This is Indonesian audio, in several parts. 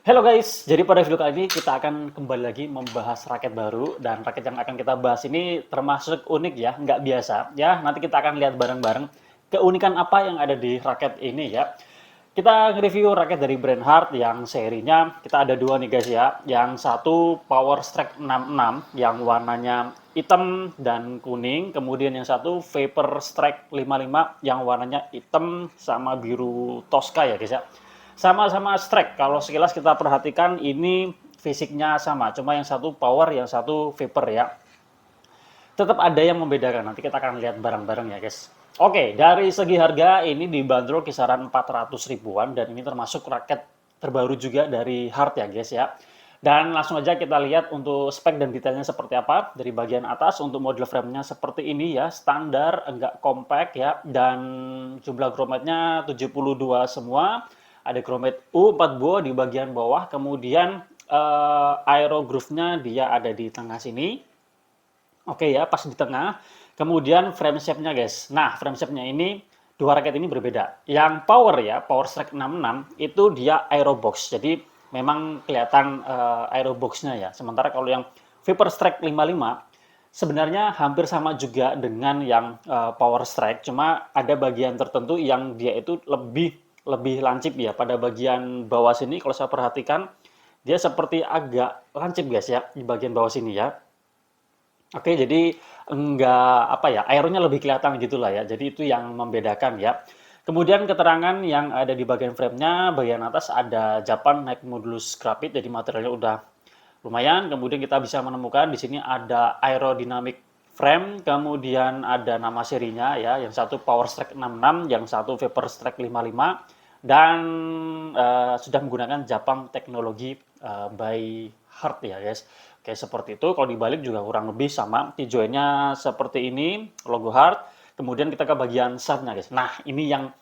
Halo guys, jadi pada video kali ini kita akan kembali lagi membahas raket baru dan raket yang akan kita bahas ini termasuk unik ya, nggak biasa ya. Nanti kita akan lihat bareng-bareng keunikan apa yang ada di raket ini ya. Kita nge-review raket dari brand Hard yang serinya kita ada dua nih guys ya. Yang satu Power Strike 66 yang warnanya hitam dan kuning, kemudian yang satu Vapor Strike 55 yang warnanya hitam sama biru Tosca ya guys ya. Sama-sama strike. Kalau sekilas kita perhatikan ini fisiknya sama, cuma yang satu power, yang satu vapor ya. Tetap ada yang membedakan. Nanti kita akan lihat bareng-bareng ya, guys. Oke, dari segi harga ini dibanderol kisaran 400 ribuan dan ini termasuk raket terbaru juga dari Hard ya, guys ya. Dan langsung aja kita lihat untuk spek dan detailnya seperti apa. Dari bagian atas untuk model framenya seperti ini ya, standar, enggak compact ya, dan jumlah grommetnya 72 semua. Ada grommet U4 buah di bagian bawah, kemudian aero groove-nya dia ada di tengah sini. Oke ya, pas di tengah. Kemudian frame shape-nya guys. Nah, frame shape-nya ini dua raket ini berbeda. Yang power ya, Power Strike 66 itu dia aero box. Jadi memang kelihatan aero box-nya ya. Sementara kalau yang Vapor Strike 55 sebenarnya hampir sama juga dengan yang Power Strike, cuma ada bagian tertentu yang dia itu lebih lebih lancip ya. Pada bagian bawah sini kalau saya perhatikan dia seperti agak lancip guys ya di bagian bawah sini ya. Oke, jadi enggak apa ya, airnya lebih kelihatan gitulah ya. Jadi itu yang membedakan ya. Kemudian keterangan yang ada di bagian framenya, bagian atas ada Japan Naik Modulus Grafit, jadi materialnya udah lumayan. Kemudian kita bisa menemukan di sini ada aerodynamic frame, kemudian ada nama serinya ya, yang satu Power Strike 66, yang satu Vapor Strike 55, dan sudah menggunakan Jepang teknologi by Hard ya guys. Oke, seperti itu. Kalau dibalik juga kurang lebih sama. T-jointnya seperti ini, logo Hard. Kemudian kita ke bagian shaftnya guys. Nah, ini yang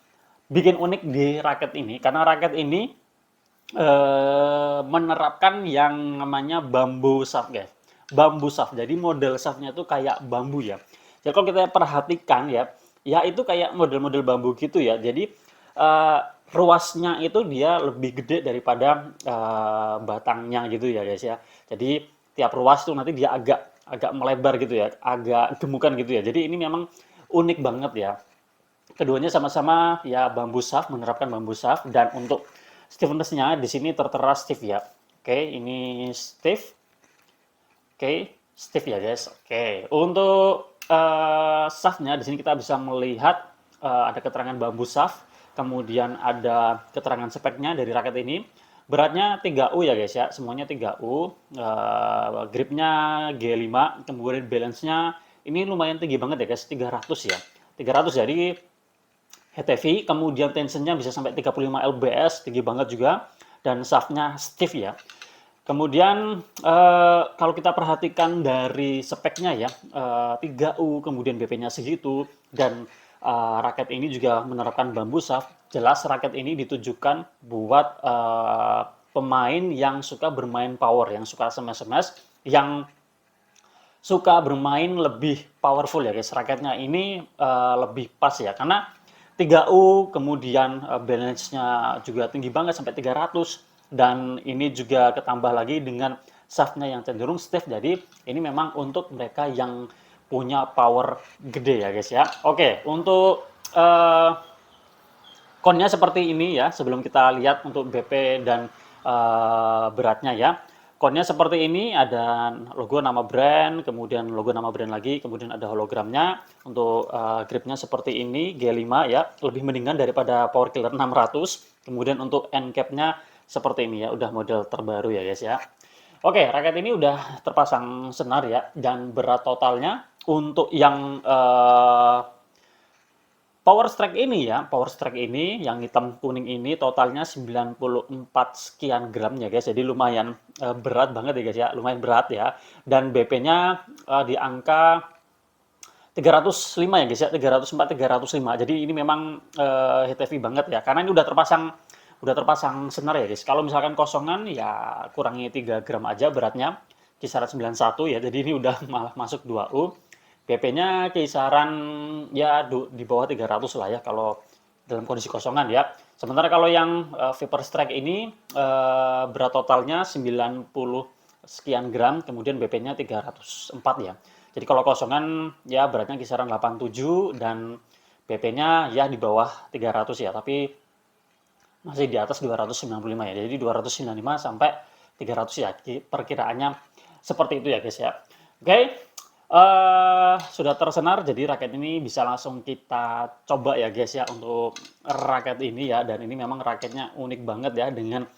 bikin unik di raket ini, karena raket ini menerapkan yang namanya bambu shaft guys. Bambu shaft. Jadi model shaftnya itu kayak bambu ya. Jadi kalau kita perhatikan ya, ya itu kayak model-model bambu gitu ya. Jadi eh, ruasnya itu dia lebih gede daripada batangnya gitu ya guys ya. Jadi tiap ruas tuh nanti dia agak agak melebar gitu ya, agak gemukan gitu ya. Jadi ini memang unik banget ya. Keduanya sama-sama ya bambu shaft, menerapkan bambu shaft, dan untuk stiffness-nya di sini tertera stiff ya. Oke, ini stiff. Oke, stiff ya guys. Oke, untuk shaft-nya di sini kita bisa melihat ada keterangan bambu shaft, kemudian ada keterangan speknya dari raket ini. Beratnya 3U ya guys ya, semuanya 3U. Gripnya G5, kemudian balance-nya ini lumayan tinggi banget ya guys, 300 ya. 300 jadi head heavy, kemudian tensionnya bisa sampai 35 lbs, tinggi banget juga, dan shaftnya stiff ya. Kemudian kalau kita perhatikan dari speknya ya, 3U, kemudian BP-nya segitu, dan raket ini juga menerapkan bambu shaft, jelas raket ini ditujukan buat pemain yang suka bermain power, yang suka smash-smash, yang suka bermain lebih powerful ya guys. Raketnya ini lebih pas ya, karena 3U, kemudian balance-nya juga tinggi banget sampai 300, dan ini juga ketambah lagi dengan shaft-nya yang cenderung stiff. Jadi ini memang untuk mereka yang punya power gede ya guys ya. Oke, untuk konnya seperti ini ya, sebelum kita lihat untuk BP dan beratnya ya. Konnya seperti ini, ada logo nama brand, kemudian logo nama brand lagi, kemudian ada hologramnya. Untuk gripnya seperti ini, G5 ya, lebih mendingan daripada Power Killer 600. Kemudian untuk end cap-nya seperti ini ya, udah model terbaru ya guys ya. Oke, raket ini udah terpasang senar ya, dan berat totalnya untuk yang Power Strike ini ya, Power Strike ini yang hitam kuning ini totalnya 94 sekian gram ya guys. Jadi lumayan berat banget ya guys ya, lumayan berat ya. Dan BP-nya di angka 305 ya guys ya, 304, 305. Jadi ini memang hit heavy banget ya, karena ini udah terpasang senar ya guys. Kalau misalkan kosongan ya kurangi 3 gram aja beratnya, kisaran 91 ya. Jadi ini udah malah masuk 2U. BP-nya kisaran ya di bawah 300 lah ya kalau dalam kondisi kosongan ya. Sementara kalau yang Viper Strike ini berat totalnya 90 sekian gram, kemudian BP-nya 304 ya. Jadi kalau kosongan ya beratnya kisaran 87 dan BP-nya ya di bawah 300 ya, tapi masih di atas 295 ya. Jadi 295 sampai 300 ya, perkiraannya seperti itu ya guys ya. Oke, sudah tersenar, jadi raket ini bisa langsung kita coba ya guys ya untuk raket ini ya. Dan ini memang raketnya unik banget ya dengan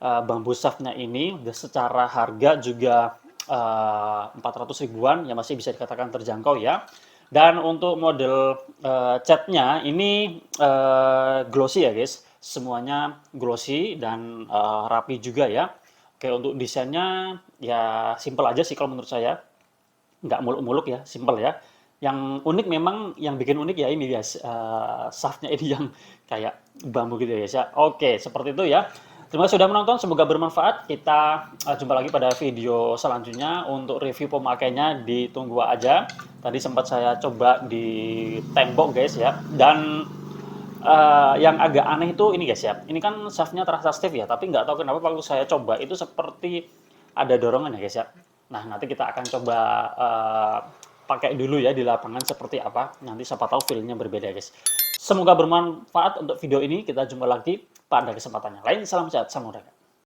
bambu shaftnya ini. Secara harga juga 400 ribuan ya, masih bisa dikatakan terjangkau ya. Dan untuk model catnya ini glossy ya guys, semuanya glossy dan rapi juga ya. Oke, untuk desainnya ya simple aja sih kalau menurut saya, nggak muluk-muluk ya, simple ya. Yang unik memang, yang bikin unik ya ini guys, shaftnya ini yang kayak bambu gitu ya guys ya. Oke, seperti itu ya. Terima kasih sudah menonton, semoga bermanfaat. Kita jumpa lagi pada video selanjutnya. Untuk review pemakainya ditunggu aja. Tadi sempat saya coba di tembok guys ya. Dan yang agak aneh itu ini guys ya. Ini kan shaftnya terasa stiff ya, tapi nggak tahu kenapa waktu saya coba itu seperti ada dorongan ya guys ya. Nah, nanti kita akan coba pakai dulu ya di lapangan seperti apa. Nanti siapa tahu feel-nya berbeda guys. Semoga bermanfaat untuk video ini. Kita jumpa lagi pada kesempatan yang lain. Salam sehat, salam olahraga.